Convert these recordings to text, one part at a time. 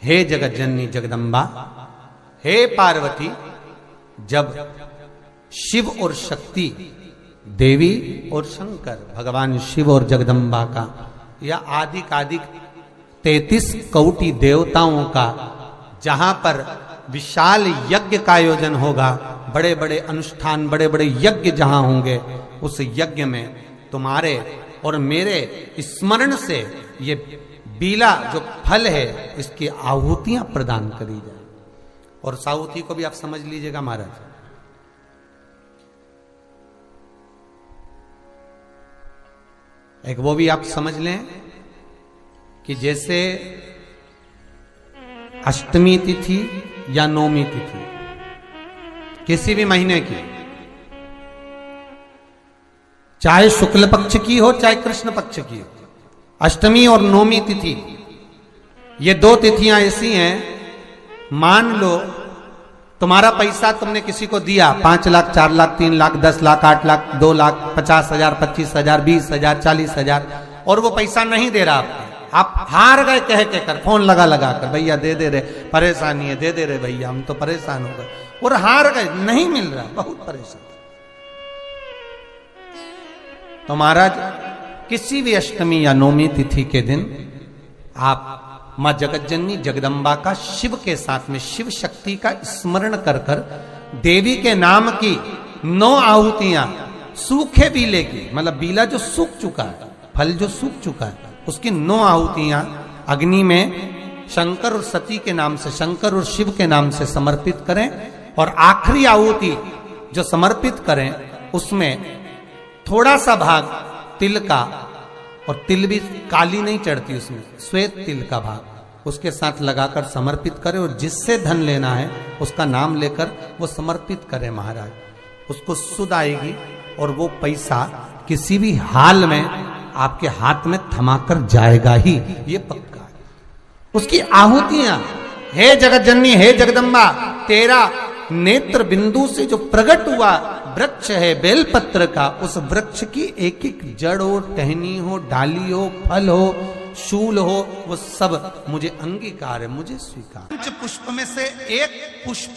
हे जगत जननी जगदम्बा, हे पार्वती, जब शिव और शक्ति, देवी और शंकर, भगवान शिव और जगदम्बा का या आदिक 33 कोटि देवताओं का जहां पर विशाल यज्ञ का आयोजन होगा, बड़े बड़े अनुष्ठान, बड़े बड़े यज्ञ जहां होंगे, उस यज्ञ में तुम्हारे और मेरे स्मरण से ये बीला जो फल है इसकी आहुतियां प्रदान करी जाए। और साहुति को भी आप समझ लीजिएगा महाराज, एक वो भी आप समझ लें कि जैसे अष्टमी तिथि या नौमी तिथि किसी भी महीने की, चाहे शुक्ल पक्ष की हो चाहे कृष्ण पक्ष की हो, अष्टमी और नौमी तिथि ये दो तिथियां ऐसी हैं, मान लो तुम्हारा पैसा तुमने किसी को दिया 5 लाख, 4 लाख, 3 लाख, 10 लाख, 8 लाख, 2 लाख, 50,000, 25,000, 20,000, 40,000 और वो पैसा नहीं दे रहा आपको, आप हार गए कह के कर, फोन लगा कर, भैया दे दे रहे, परेशानी है, दे दे रहे भैया, हम तो परेशान हो गए, और हार गए, नहीं मिल रहा, बहुत परेशान। तो महाराज किसी भी अष्टमी या नौमी तिथि के दिन आप मां जगत जननी जगदम्बा का शिव के साथ में, शिव शक्ति का स्मरण कर कर देवी के नाम की 9 आहुतियां, सूखे बीले की, मतलब बीला जो सूख चुका है, फल जो सूख चुका है, उसकी 9 आहुतियां अग्नि में शंकर और सती के नाम से, शंकर और शिव के नाम से समर्पित करें। और आखिरी आहुति जो समर्पित करें उसमें थोड़ा सा भाग तिल का, और तिल भी काली नहीं चढ़ती उसमें, श्वेत तिल का भाग उसके साथ लगाकर समर्पित करें, और जिससे धन लेना है उसका नाम लेकर वो समर्पित करें महाराज, उसको सुध आएगी और वो पैसा किसी भी हाल में आपके हाथ में थमाकर जाएगा ही, ये पक्का है। उसकी आहुतियां, हे जगत जननी, हे जगदम्बा, तेरा नेत्र बिंदु से जो प्रकट हुआ वृक्ष है बेलपत्र का, उस वृक्ष की एक एक जड़ हो, टहनी हो, डाली हो, फल हो, शूल हो, वो सब मुझे अंगीकार है, मुझे स्वीकार। पंच पुष्प में से एक पुष्प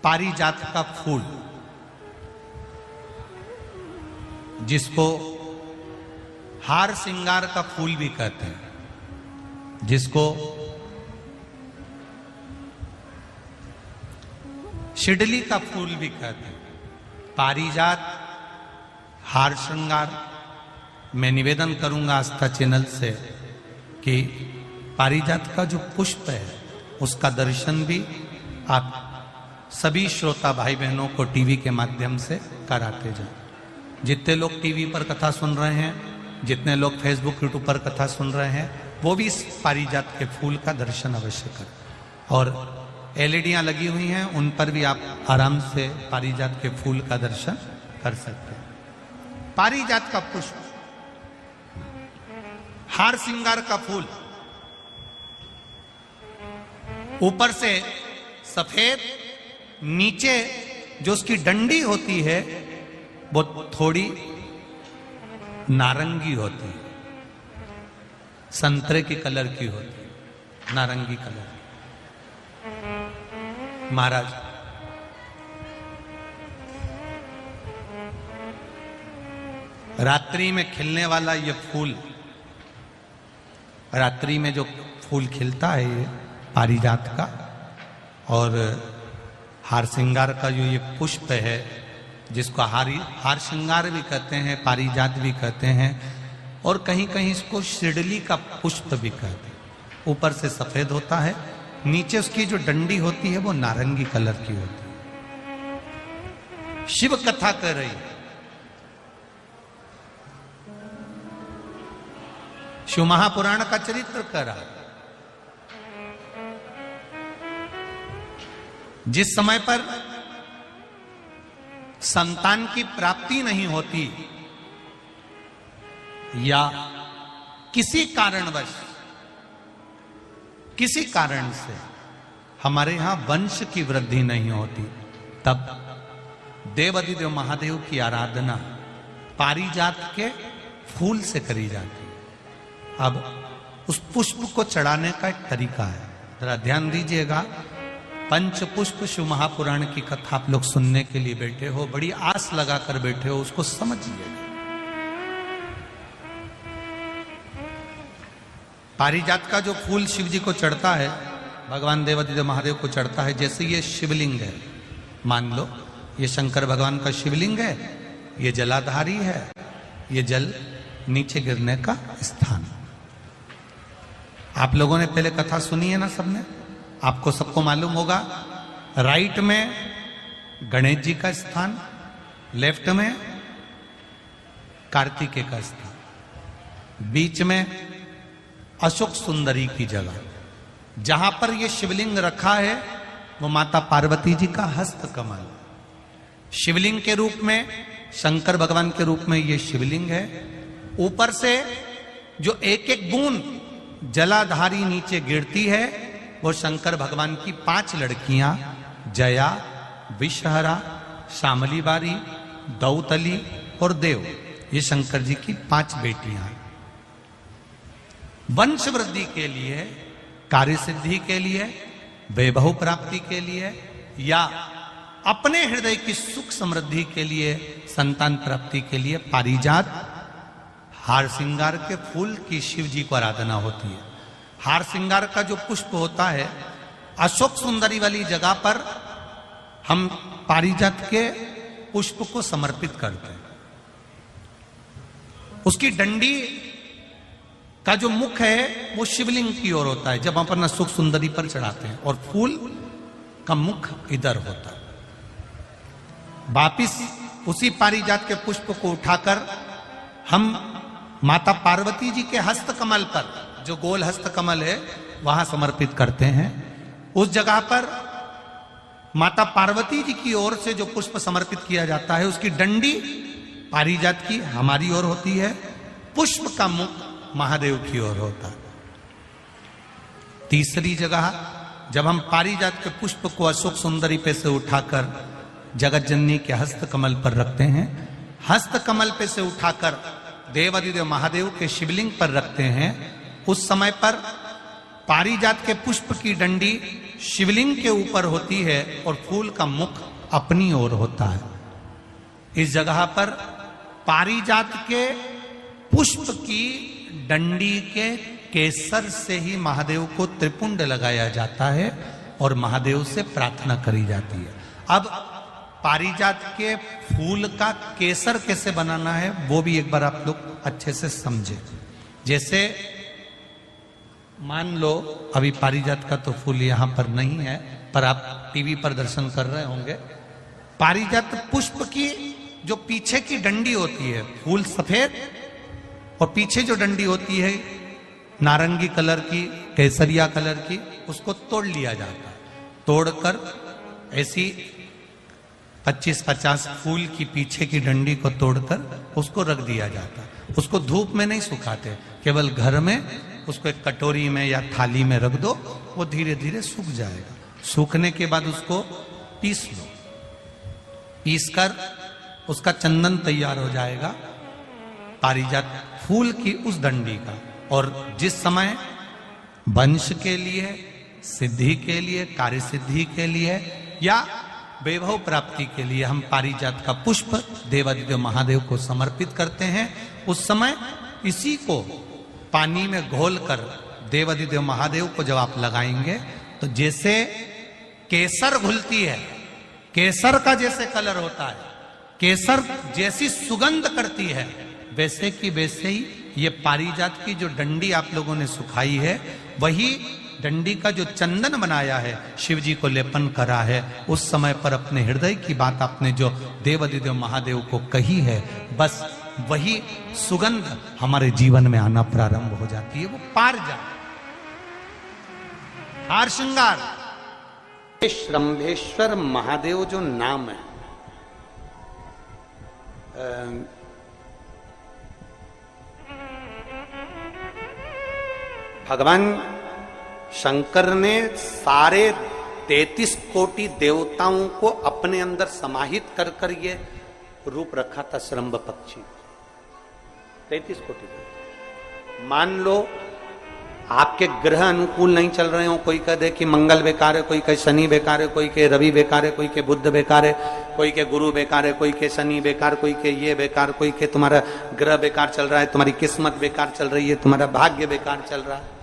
पारिजात का फूल, जिसको हार श्रृंगार का फूल भी कहते हैं, जिसको शिडली का फूल भी कहते हैं, पारिजात, हार श्रृंगार। मैं निवेदन करूंगा आस्था चैनल से कि पारिजात का जो पुष्प है उसका दर्शन भी आप सभी श्रोता भाई बहनों को टीवी के माध्यम से कराते जाए। जितने लोग टीवी पर कथा सुन रहे हैं, जितने लोग फेसबुक यूट्यूब पर कथा सुन रहे हैं, वो भी इस पारिजात के फूल का दर्शन अवश्य करें। और एलईडियां लगी हुई हैं, उन पर भी आप आराम से पारिजात के फूल का दर्शन कर सकते हैं। पारिजात का पुष्प, हार श्रृंगार का फूल, ऊपर से सफेद, नीचे जो उसकी डंडी होती है वो थोड़ी नारंगी होती है, संतरे की कलर की होती है, नारंगी कलर। महाराज रात्रि में खिलने वाला ये फूल, रात्रि में जो फूल खिलता है ये पारिजात का, और हार श्रृंगार का जो ये पुष्प है, जिसको हार श्रृंगार भी कहते हैं, पारिजात भी कहते हैं, और कहीं कहीं इसको शिडली का पुष्प भी कहते हैं। ऊपर से सफेद होता है, नीचे उसकी जो डंडी होती है वो नारंगी कलर की होती है। शिव कथा कर रही है, शिव महापुराण का चरित्र कर रहा है। जिस समय पर संतान की प्राप्ति नहीं होती या किसी कारणवश, किसी कारण से हमारे यहां वंश की वृद्धि नहीं होती, तब देवाधिदेव महादेव की आराधना पारिजात के फूल से करी जाती है। अब उस पुष्प को चढ़ाने का एक तरीका है। जरा ध्यान दीजिएगा, पंच पुष्प शिव महापुराण की कथा आप लोग सुनने के लिए बैठे हो, बड़ी आस लगा कर बैठे हो, उसको समझिएगा। पारिजात का जो फूल शिव जी को चढ़ता है, भगवान देवादिदेव महादेव को चढ़ता है, जैसे ये शिवलिंग है, मान लो ये शंकर भगवान का शिवलिंग है, ये जलाधारी है, ये जल नीचे गिरने का स्थान। आप लोगों ने पहले कथा सुनी है ना सबने, आपको सबको मालूम होगा। राइट में गणेश जी का स्थान, लेफ्ट में कार्तिकेय का स्थान, बीच में अशोक सुंदरी की जगह। जहां पर यह शिवलिंग रखा है वो माता पार्वती जी का हस्त कमल, शिवलिंग के रूप में, शंकर भगवान के रूप में यह शिवलिंग है। ऊपर से जो एक एक बूंद जलाधारी नीचे गिरती है वो शंकर भगवान की 5 लड़कियां, जया, विषहरा, शामली बारी, दौतली और देव, ये शंकर जी की 5 बेटियां हैं। वंश वृद्धि के लिए, कार्य सिद्धि के लिए, वैभव प्राप्ति के लिए, या अपने हृदय की सुख समृद्धि के लिए, संतान प्राप्ति के लिए पारिजात हार श्रृंगार के फूल की शिव जी को आराधना होती है। हार श्रृंगार का जो पुष्प होता है, अशोक सुंदरी वाली जगह पर हम पारिजात के पुष्प को समर्पित करते हैं। उसकी डंडी का जो मुख है वो शिवलिंग की ओर होता है जब हम अपना सुख सुंदरी पर चढ़ाते हैं, और फूल का मुख इधर होता है। वापिस उसी पारिजात के पुष्प को उठाकर हम माता पार्वती जी के हस्त कमल पर, जो गोल हस्त कमल है, वहां समर्पित करते हैं। उस जगह पर माता पार्वती जी की ओर से जो पुष्प समर्पित किया जाता है, उसकी डंडी पारिजात की हमारी ओर होती है, पुष्प का मुख महादेव की ओर होता है। तीसरी जगह जब हम पारिजात के पुष्प को अशोक सुंदरी पे से उठाकर जगत जननी के हस्त कमल पर रखते हैं, हस्त कमल पे से उठाकर देवादिदेव महादेव के शिवलिंग पर रखते हैं, उस समय पर पारिजात के पुष्प की डंडी शिवलिंग के ऊपर होती है और फूल का मुख अपनी ओर होता है। इस जगह पर पारिजात के पुष्प की डंडी के केसर से ही महादेव को त्रिपुंड लगाया जाता है और महादेव से प्रार्थना करी जाती है। अब पारिजात के फूल का केसर कैसे बनाना है वो भी एक बार आप लोग अच्छे से समझे। जैसे मान लो अभी पारिजात का तो फूल यहां पर नहीं है, पर आप टीवी पर दर्शन कर रहे होंगे। पारिजात पुष्प की जो पीछे की डंडी होती है, फूल सफेद और पीछे जो डंडी होती है नारंगी कलर की, केसरिया कलर की, उसको तोड़ लिया जाता है। तोड़कर ऐसी 25-50 फूल की पीछे की डंडी को तोड़कर उसको रख दिया जाता है। उसको धूप में नहीं सुखाते, केवल घर में उसको एक कटोरी में या थाली में रख दो, वो धीरे धीरे सूख जाएगा। सूखने के बाद उसको पीस लो, पीसकर उसका चंदन तैयार हो जाएगा पारिजात फूल की उस डंडी का। और जिस समय वंश के लिए, सिद्धि के लिए, कार्य सिद्धि के लिए या वैभव प्राप्ति के लिए हम पारिजात का पुष्प देवादिदेव महादेव को समर्पित करते हैं, उस समय इसी को पानी में घोलकर देवादिदेव महादेव को जब आप लगाएंगे तो जैसे केसर घुलती है, केसर का जैसे कलर होता है, केसर जैसी सुगंध करती है, वैसे की वैसे ही ये पारिजात की जो डंडी आप लोगों ने सुखाई है, वही डंडी का जो चंदन बनाया है, शिव जी को लेपन करा है, उस समय पर अपने हृदय की बात आपने जो देवादिदेव महादेव को कही है, बस वही सुगंध हमारे जीवन में आना प्रारंभ हो जाती है। वो पारिजात हार श्रृंगार श्रंभेश्वर महादेव जो नाम है, भगवान शंकर ने सारे 33 कोटि देवताओं को अपने अंदर समाहित कर कर ये रूप रखा था श्रंभ पक्षी। 33 कोटि। मान लो आपके ग्रह अनुकूल नहीं चल रहे हो, कोई कह दे कि मंगल बेकार है, कोई कहे शनि बेकार है, कोई के रवि बेकार है, कोई के बुध बेकार है, कोई के गुरु बेकार है, कोई के शनि बेकार, कोई के ये बेकार, कोई के तुम्हारा ग्रह बेकार चल रहा है, तुम्हारी किस्मत बेकार चल रही है, तुम्हारा भाग्य बेकार चल रहा है।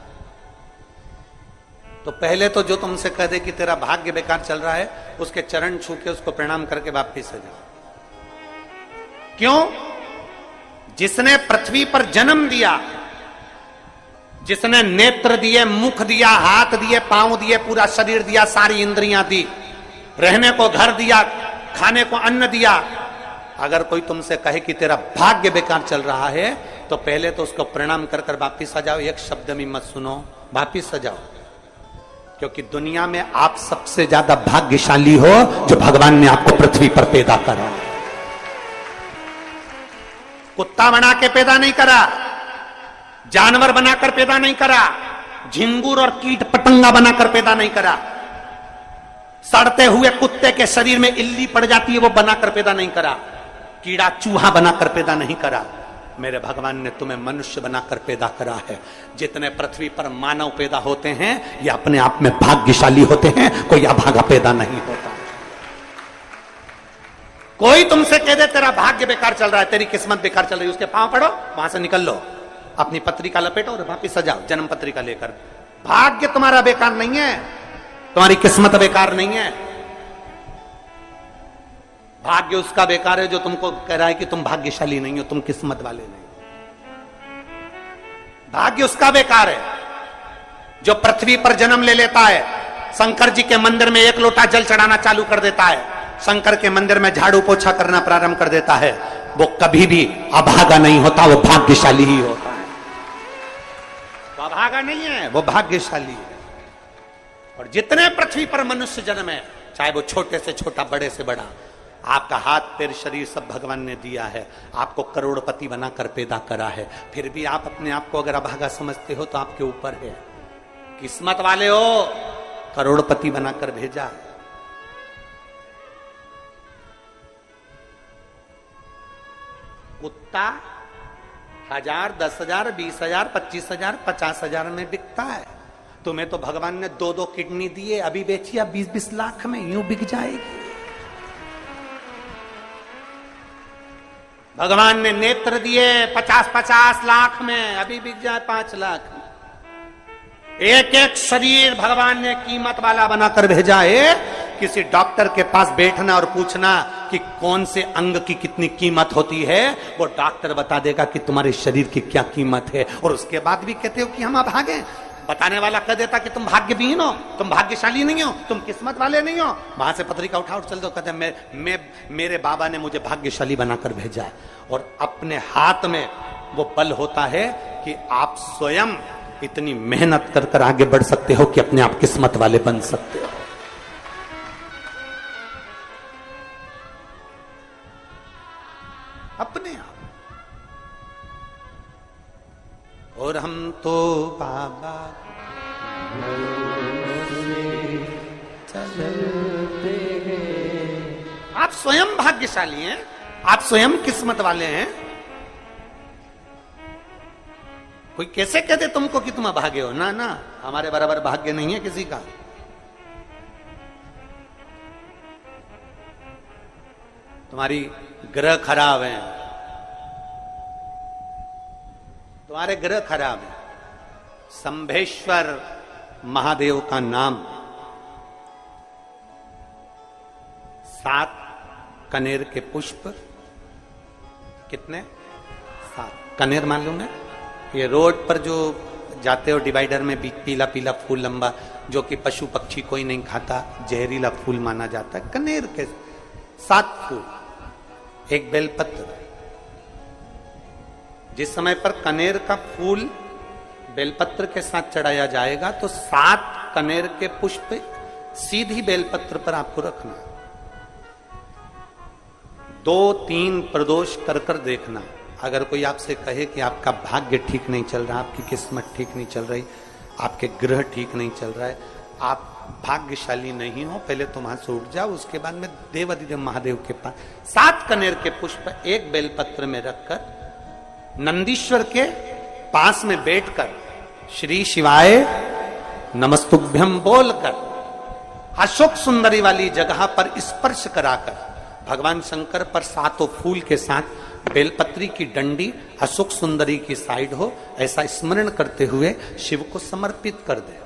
तो पहले तो जो तुमसे कह दे कि तेरा भाग्य बेकार चल रहा है, उसके चरण छू के उसको प्रणाम करके वापिस आ जाओ। क्यों? जिसने पृथ्वी पर जन्म दिया, जिसने नेत्र दिए, मुख दिया, हाथ दिए, पांव दिए, पूरा शरीर दिया, सारी इंद्रियां दी, रहने को घर दिया, खाने को अन्न दिया, अगर कोई तुमसे कहे कि तेरा भाग्य बेकार चल रहा है, तो पहले तो उसको प्रणाम कर कर वापिस आ जाओ। एक शब्द भी मत सुनो, वापिस आ जाओ। क्योंकि दुनिया में आप सबसे ज्यादा भाग्यशाली हो जो भगवान ने आपको पृथ्वी पर पैदा करा। कुत्ता बना के पैदा नहीं करा, जानवर बनाकर पैदा नहीं करा, झिंगुर और कीट पतंगा बनाकर पैदा नहीं करा, सड़ते हुए कुत्ते के शरीर में इल्ली पड़ जाती है वो बनाकर पैदा नहीं करा, कीड़ा चूहा बनाकर पैदा नहीं करा। मेरे भगवान ने तुम्हें मनुष्य बनाकर पैदा करा है। जितने पृथ्वी पर मानव पैदा होते हैं ये अपने आप में भाग्यशाली होते हैं, कोई अभागा पैदा नहीं होता। कोई तुमसे कह दे तेरा भाग्य बेकार चल रहा है, तेरी किस्मत बेकार चल रही है, उसके पांव पड़ो, वहां से निकल लो, अपनी पत्रिका लपेटो और वापिस सजाओ जन्म पत्रिका लेकर। भाग्य तुम्हारा बेकार नहीं है, तुम्हारी किस्मत बेकार नहीं है। भाग्य उसका बेकार है जो तुमको कह रहा है कि तुम भाग्यशाली नहीं हो, तुम किस्मत वाले नहीं। भाग्य उसका बेकार है जो पृथ्वी पर जन्म ले लेता है, शंकर जी के मंदिर में एक लोटा जल चढ़ाना चालू कर देता है, शंकर के मंदिर में झाड़ू पोछा करना प्रारंभ कर देता है, वो कभी भी अभागा नहीं होता, वो भाग्यशाली ही होता है। वो अभागा नहीं है, वो भाग्यशाली है। और जितने पृथ्वी पर मनुष्य जन्म है, चाहे वो छोटे से छोटा, बड़े से बड़ा, आपका हाथ पैर शरीर सब भगवान ने दिया है, आपको करोड़पति बनाकर पैदा करा है, फिर भी आप अपने आप को अगर अभागा समझते हो तो आपके ऊपर है। किस्मत वाले हो, करोड़पति बनाकर भेजा। कुत्ता 1000, 10,000, 20,000, 25,000, 50,000 में बिकता है। तुम्हें तो भगवान ने 2-2 किडनी दिए, अभी बेचिए 20-20 लाख में, यूं बिक जाएगी। भगवान ने नेत्र दिए 50-50 लाख में, अभी बिक जाए 5 लाख में। एक एक शरीर भगवान ने कीमत वाला बनाकर भेजा है। किसी डॉक्टर के पास बैठना और पूछना कि कौन से अंग की कितनी कीमत होती है, वो डॉक्टर बता देगा कि तुम्हारे शरीर की क्या कीमत है। और उसके बाद भी कहते हो कि हम अभागे। बताने वाला कह देता कि तुम भाग्यहीन हो, तुम भाग्यशाली नहीं हो, तुम किस्मत वाले नहीं हो। वहां से पत्रिका उठा चल दो, कहते मेरे बाबा ने मुझे भाग्यशाली बनाकर भेजा है। और अपने हाथ में वो बल होता है कि आप स्वयं इतनी मेहनत कर कर आगे बढ़ सकते हो कि अपने आप किस्मत वाले बन सकते हो। अपने आप। और हम तो बाबा चलते हैं। आप स्वयं भाग्यशाली हैं, आप स्वयं किस्मत वाले हैं। कोई कैसे कहते तुमको कि तुम अभागे हो? ना ना, हमारे बराबर भाग्य नहीं है किसी का। तुम्हारी ग्रह खराब है, तुम्हारे ग्रह खराब है। संभेश्वर महादेव का नाम 7 कनेर के पुष्प, कितने? 7 कनेर मालूम है? ये रोड पर जो जाते हो डिवाइडर में पीला पीला फूल लंबा, जो कि पशु पक्षी कोई नहीं खाता, जहरीला फूल माना जाता है। कनेर के 7 फूल, एक बेलपत्र। जिस समय पर कनेर का फूल बेलपत्र के साथ चढ़ाया जाएगा तो 7 कनेर के पुष्प सीधी बेलपत्र पर आपको रखना। 2-3 प्रदोष कर कर देखना। अगर कोई आपसे कहे कि आपका भाग्य ठीक नहीं चल रहा, आपकी किस्मत ठीक नहीं चल रही, आपके ग्रह ठीक नहीं चल रहा है, आप भाग्यशाली नहीं हो, पहले तुम वहां से उठ जाओ। उसके बाद में देवाधिदेव महादेव के पास 7 कनेर के पुष्प एक बेलपत्र में रखकर नंदीश्वर के पास में बैठकर श्री शिवाय नमस्तुभ्यम बोलकर अशोक सुंदरी वाली जगह पर स्पर्श कराकर भगवान शंकर पर सातों फूल के साथ बेलपत्री की डंडी अशोक सुंदरी की साइड हो, ऐसा स्मरण करते हुए शिव को समर्पित कर दे।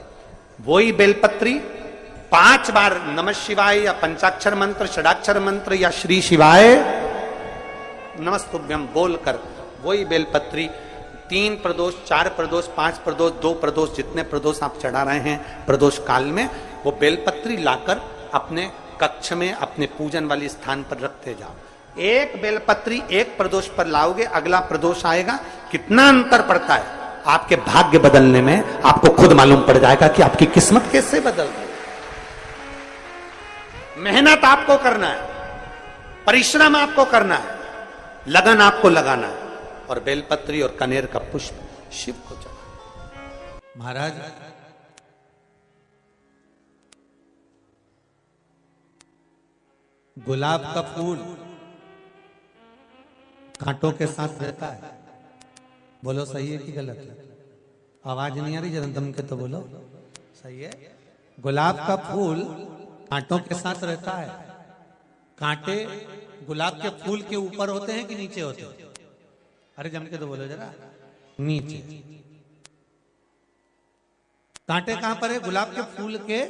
वही बेलपत्री 5 बार नमः शिवाय या पंचाक्षर मंत्र, षडाक्षर मंत्र या श्री शिवाय नमस्तुभ्यम बोलकर वही बेलपत्री 3 प्रदोष, 4 प्रदोष, 5 प्रदोष, 2 प्रदोष, जितने प्रदोष आप चढ़ा रहे हैं प्रदोष काल में, वो बेलपत्री लाकर अपने कक्ष में अपने पूजन वाले स्थान पर रखते जाओ। एक बेलपत्री एक प्रदोष पर लाओगे, अगला प्रदोष आएगा, कितना अंतर पड़ता है आपके भाग्य बदलने में, आपको खुद मालूम पड़ जाएगा कि आपकी किस्मत कैसे बदल गई। मेहनत आपको करना है, परिश्रम आपको करना है, लगन आपको लगाना है, और बेलपत्री और कनेर का पुष्प शिव को चढ़ा। महाराज गुलाब का फूल कांटों के साथ रहता है, बोलो सही है कि गलत है? आवाज नहीं आ रही, जरा दम के तो बोलो सही है। गुलाब का फूल कांटों के साथ रहता है। कांटे गुलाब के फूल के ऊपर होते हैं कि नीचे होते हैं? अरे जम के तो बोलो जरा, नीचे। कांटे कहां पर है? गुलाब के फूल के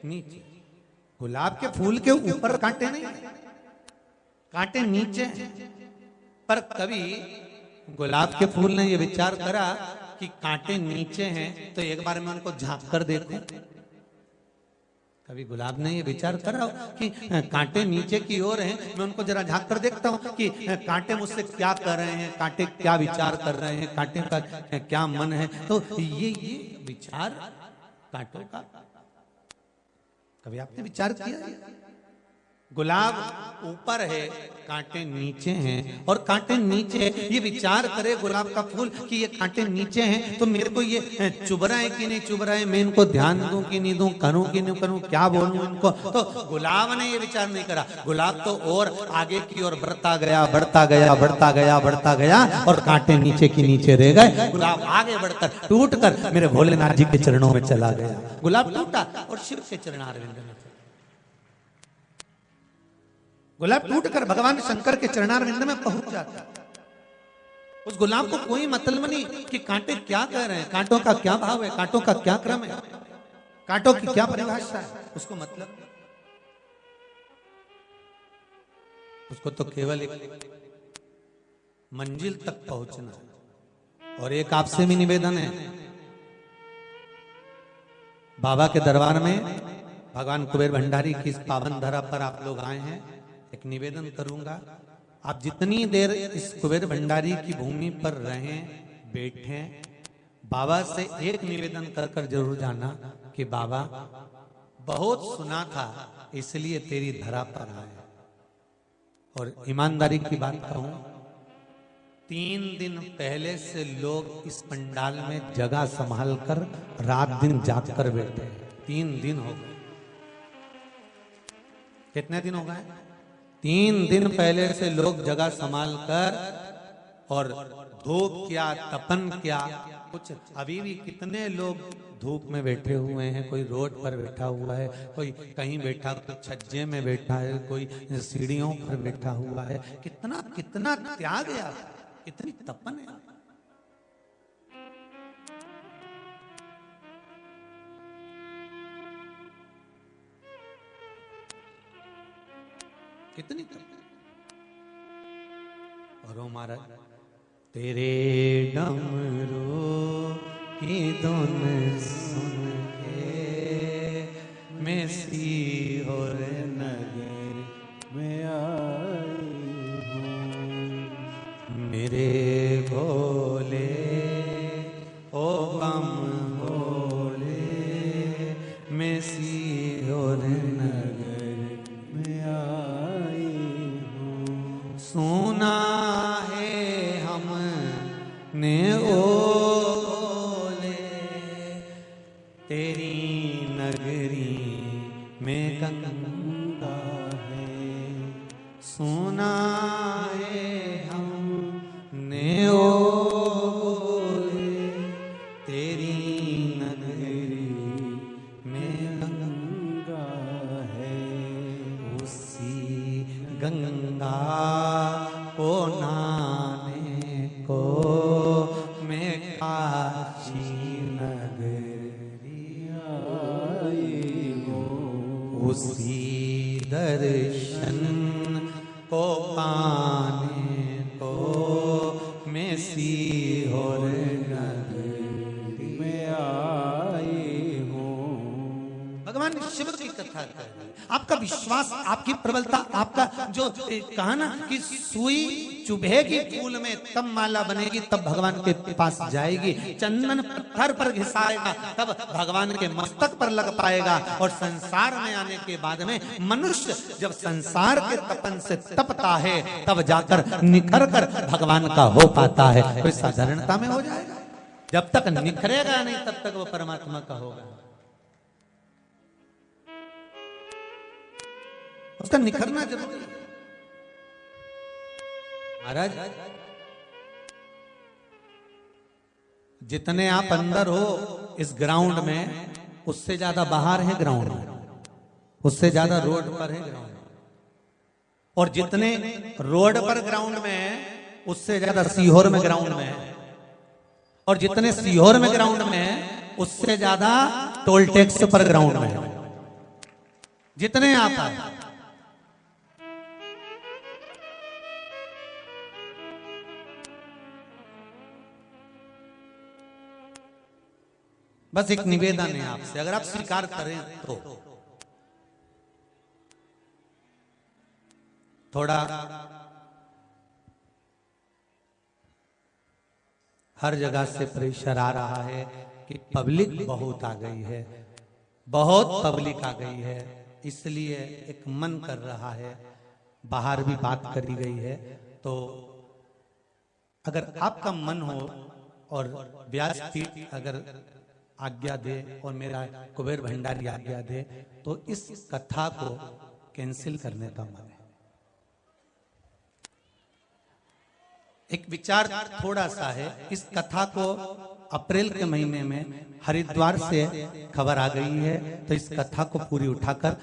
नीचे। गुलाब के फूल के ऊपर कांटे नहीं, कांटे नीचे हैं। पर कभी गुलाब के फूल ने यह विचार करा कि कांटे नीचे हैं तो एक बार मैं उनको झांक कर देखूं। कभी गुलाब ने ये विचार करा कि कांटे नीचे की ओर हैं, मैं उनको जरा झांक कर देखता हूं कि कांटे मुझसे क्या कर रहे हैं, कांटे क्या विचार कर रहे हैं, कांटे का क्या मन है। तो ये विचार कांटों का कभी आपने विचार किया? गुलाब ऊपर है, कांटे नीचे हैं, और कांटे नीचे ये विचार करे गुलाब का फूल कि ये कांटे नीचे हैं तो मेरे को ये चुभ रहा है कि नहीं चुभ रहा है, मैं इनको ध्यान दूं कि नहीं दूं, करूं कि नहीं करूं, क्या बोलूं इनको। तो गुलाब ने ये विचार नहीं करा। गुलाब तो और आगे की ओर बढ़ता गया, बढ़ता गया, बढ़ता गया, बढ़ता गया, और कांटे नीचे की नीचे रह गए। गुलाब आगे बढ़कर टूट कर मेरे भोलेनाथ जी के चरणों में चला गया। गुलाब टूटा और शिव के चरणारविंद में, गुलाब टूटकर भगवान शंकर के चरणारविंद में पहुंच जाता। उस गुलाब को कोई मतलब नहीं कि कांटे क्या कह रहे हैं, कांटों का क्या भाव है, कांटों का क्या क्रम है, कांटों की क्या परिभाषा है, उसको मतलब उसको तो केवल एक मंजिल तक पहुंचना है। और एक आपसे भी निवेदन है, बाबा के दरबार में भगवान कुबेर भंडारी की इस पावन धरा पर आप लोग आए हैं, एक निवेदन करूंगा, आप जितनी देर इस कुबेर भंडारी की भूमि पर रहें, बैठें, बाबा से एक निवेदन कर कर जरूर जाना कि बाबा बहुत सुना था इसलिए तेरी धरा पर आए। और ईमानदारी की बात कहूं, 3 दिन पहले से लोग इस पंडाल में जगह संभाल कर रात दिन जाग कर बैठे। 3 दिन हो गए। कितने दिन हो गए? 3 दिन पहले से लोग जगह संभाल कर और धूप क्या, तपन क्या, कुछ अभी भी कितने लोग धूप में बैठे हुए हैं। कोई रोड पर बैठा हुआ है, कोई कहीं बैठा, कोई छज्जे में बैठा है, कोई सीढ़ियों पर बैठा हुआ है। कितना कितना त्याग है, कितनी तपन है। कितनी और महाराज तेरे डमरू की धुन सुन के मैं सीहोर नगर में आई हूँ। मेरे भोले ओ बम भोले, मैं सीहोर नगर में आई हूँ। सुना है हमने ओ भोले, तेरी नगरी में गंगा है। सुना है हमने ओ भोले, तेरी गंगा को नहाने को मैं काशी नगरी आई हूँ। उसी दर्शन को पाने को मैं सीहोर नगरी में आई हूँ। भगवान शिव की कथा कर रहे हैं। आपका विश्वास, आपकी प्रबलता, आपका जो कहा ना कि सुई चुभेगी फूल में तब माला बनेगी, तब भगवान के पास जाएगी। चंदन पत्थर पर घिसाएगा तब भगवान के मस्तक पर लग पाएगा। और संसार में आने के बाद में मनुष्य जब संसार के तपन से तपता है तब जाकर निखर कर भगवान का हो पाता है। कोई साधारणता में हो जाएगा? जब तक निखरेगा नहीं तब तक वो परमात्मा का होगा। उसका निखरना जरूरी है। महाराज, जितने आप अंदर हो इस ग्राउंड में, उससे ज्यादा बाहर है ग्राउंड में, उससे ज्यादा रोड पर है ग्राउंड। और जितने रोड पर ग्राउंड में है उससे ज्यादा सीहोर में ग्राउंड में है। और जितने सीहोर में ग्राउंड में है उससे ज्यादा टोल टैक्स पर ग्राउंड में है। जितने आप आए, बस एक निवेदन है आपसे, अगर आप स्वीकार करें तो थोड़ा हर जगह से प्रेशर आ रहा है कि पब्लिक बहुत आ गई है, बहुत पब्लिक आ गई है, इसलिए एक मन कर रहा है, बाहर भी बात करी गई है। तो अगर आपका मन हो और व्यासपीठ अगर आज्ञा दे और मेरा कुबेर भंडारी आज्ञा दे तो इस कथा को कैंसिल करने का मन है। एक विचार थोड़ा सा है, इस कथा को अप्रैल के महीने में हरिद्वार से खबर आ गई है, तो इस कथा को पूरी उठाकर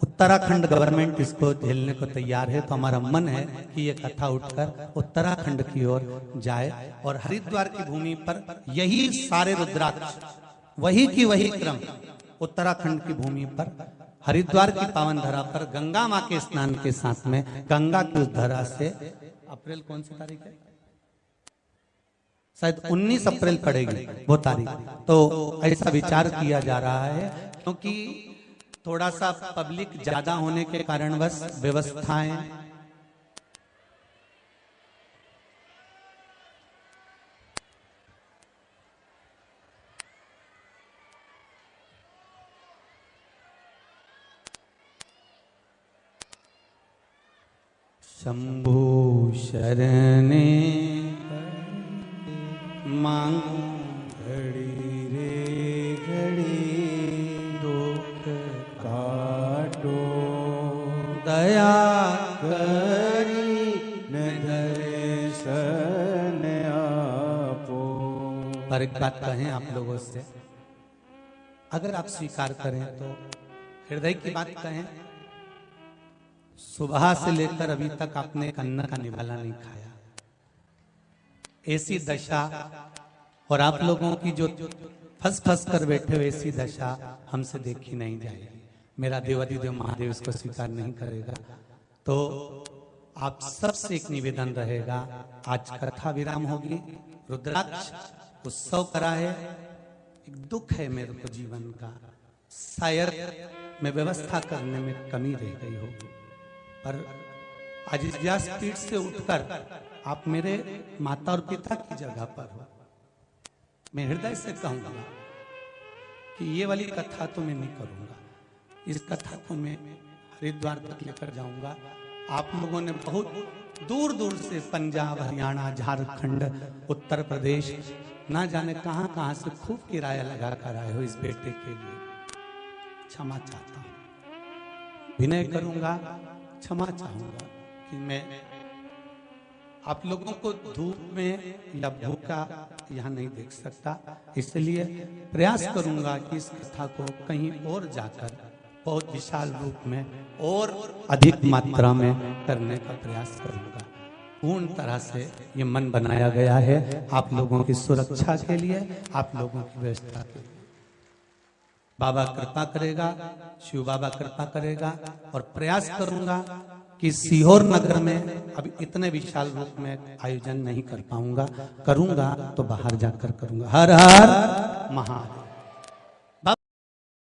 उत्तराखंड गवर्नमेंट इसको झेलने को तैयार है। तो हमारा मन है कि ये कथा उठकर उत्तराखंड की ओर जाए और हरिद्वार की भूमि पर यही सारे रुद्राक्ष, वही की वही क्रम उत्तराखंड की भूमि पर हरिद्वार की पावन धरा पर गंगा मां के स्नान के साथ में गंगा की उस धरा से, अप्रैल कौन सी तारीख है? शायद 19 अप्रैल पड़ेगी वो तारीख। तो ऐसा विचार किया जा रहा है क्योंकि थोड़ा सा पब्लिक ज्यादा होने के कारणवश व्यवस्थाएं शंभु शरणे मांगू घड़ी रे घड़ी दुख काटो दया करी न दर्शन आपो। पर एक बात कहें आप लोगों से, अगर आप स्वीकार करें तो हृदय की बात कहें, सुबह से लेकर अभी तक आपने एक अन्न का निवाला नहीं खाया, ऐसी दशा, और आप लोगों की जो फंस फंस कर बैठे हो ऐसी दशा हमसे देखी नहीं जाएगी। मेरा देवाधिदेव महादेव इसको स्वीकार नहीं करेगा। तो आप सबसे एक निवेदन रहेगा, आज कथा विराम होगी, रुद्राक्ष उत्सव करा है, एक दुख है मेरे को जीवन का, शायद मैं व्यवस्था करने में कमी रह गई होगी, पर आज इस व्यासपीठ से उठकर आप मेरे माता और पिता की जगह पर हो। मैं हृदय से कहूंगा कि ये वाली कथा तो मैं नहीं करूंगा, इस कथा को मैं हरिद्वार तक लेकर जाऊंगा। आप लोगों ने बहुत दूर दूर से पंजाब, हरियाणा, झारखंड, उत्तर प्रदेश, ना जाने कहां कहां से खूब किराया लगा कर आए हो इस बेटे के लिए। क्षमा चाहता हूं, विनय करूंगा, क्षमा चाहूंगा कि मैं आप लोगों को धूप में या भूखा यहाँ नहीं देख सकता, इसलिए प्रयास करूंगा कि इस कथा को कहीं और जाकर बहुत विशाल रूप में और अधिक मात्रा में करने का प्रयास करूंगा। पूर्ण तरह से ये मन बनाया गया है आप लोगों की सुरक्षा के लिए, आप लोगों की व्यवस्था के लिए। बाबा कृपा करेगा, शिव बाबा कृपा करेगा और प्रयास करूंगा कि सीहोर नगर में अब इतने विशाल रूप में आयोजन नहीं कर पाऊंगा, करूंगा तो बाहर जाकर करूंगा। हर हर महादेव।